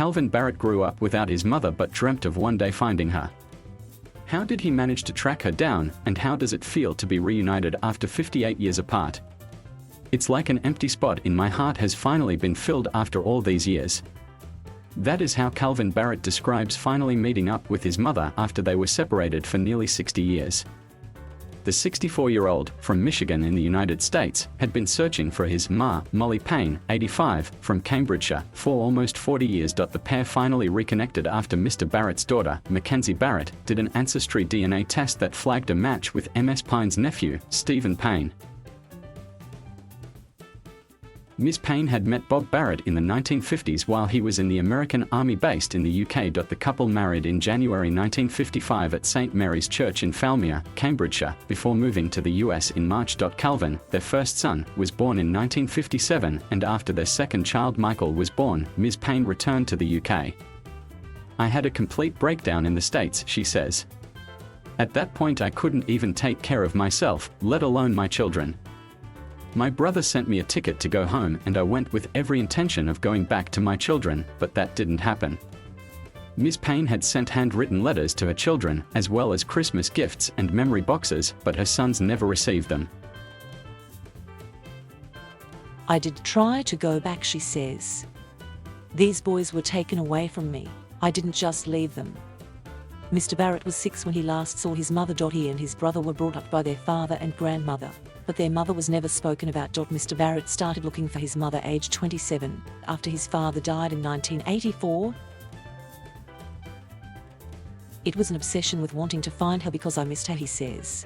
Calvin Barrett grew up without his mother but dreamt of one day finding her. How did he manage to track her down, and how does it feel to be reunited after 58 years apart? It's like an empty spot in my heart has finally been filled after all these years. That is how Calvin Barrett describes finally meeting up with his mother after they were separated for nearly 60 years. The 64-year-old, from Michigan in the United States, had been searching for his ma, Molly Payne, 85, from Cambridgeshire, for almost 40 years. The pair finally reconnected after Mr. Barrett's daughter, Mackenzie Barrett, did an ancestry DNA test that flagged a match with Ms. Payne's nephew, Stephen Payne. Ms. Payne had met Bob Barrett in the 1950s while he was in the American Army based in the UK. The couple married in January 1955 at St. Mary's Church in Falmere, Cambridgeshire, before moving to the US in March. Calvin, their first son, was born in 1957, and after their second child Michael was born, Ms. Payne returned to the UK. I had a complete breakdown in the States, she says. At that point I couldn't even take care of myself, let alone my children. My brother sent me a ticket to go home and I went with every intention of going back to my children, but that didn't happen. Ms. Payne had sent handwritten letters to her children, as well as Christmas gifts and memory boxes, but her sons never received them. I did try to go back, she says. These boys were taken away from me. I didn't just leave them. Mr. Barrett was 6 when he last saw his mother. He and his brother were brought up by their father and grandmother, but their mother was never spoken about. Mr. Barrett started looking for his mother aged 27, after his father died in 1984. It was an obsession with wanting to find her because I missed her, he says.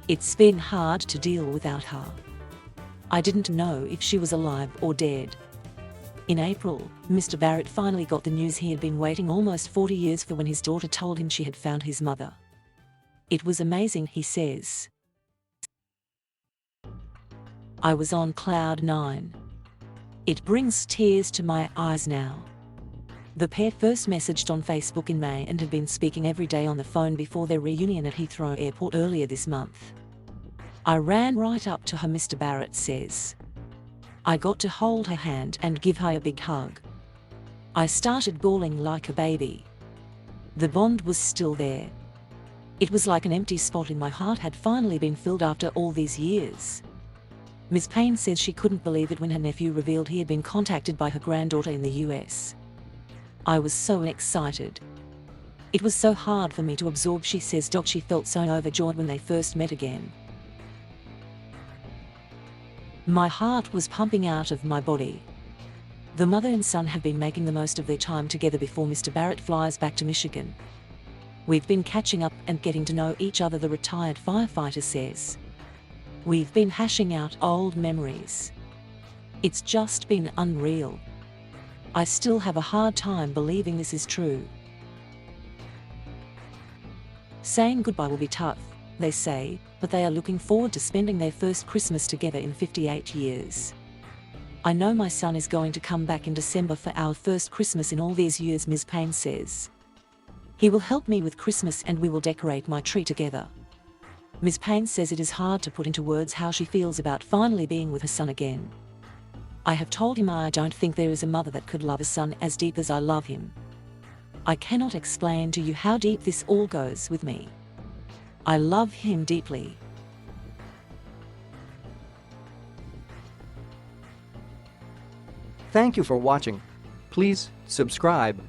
It's been hard to deal without her. I didn't know if she was alive or dead. In April, Mr. Barrett finally got the news he had been waiting almost 40 years for when his daughter told him she had found his mother. It was amazing, he says. I was on cloud 9. It brings tears to my eyes now. The pair first messaged on Facebook in May and had been speaking every day on the phone before their reunion at Heathrow Airport earlier this month. I ran right up to her, Mr. Barrett says. I got to hold her hand and give her a big hug. I started bawling like a baby. The bond was still there. It was like an empty spot in my heart had finally been filled after all these years. Ms. Payne says she couldn't believe it when her nephew revealed he had been contacted by her granddaughter in the US. I was so excited. It was so hard for me to absorb, she says. She felt so overjoyed when they first met again. My heart was pumping out of my body. The mother and son have been making the most of their time together before Mr. Barrett flies back to Michigan. We've been catching up and getting to know each other, the retired firefighter says. We've been hashing out old memories. It's just been unreal. I still have a hard time believing this is true. Saying goodbye will be tough, they say, but they are looking forward to spending their first Christmas together in 58 years. I know my son is going to come back in December for our first Christmas in all these years, Ms. Payne says. He will help me with Christmas and we will decorate my tree together. Ms. Payne says it is hard to put into words how she feels about finally being with her son again. I have told him I don't think there is a mother that could love a son as deep as I love him. I cannot explain to you how deep this all goes with me. I love him deeply. Thank you for watching. Please subscribe.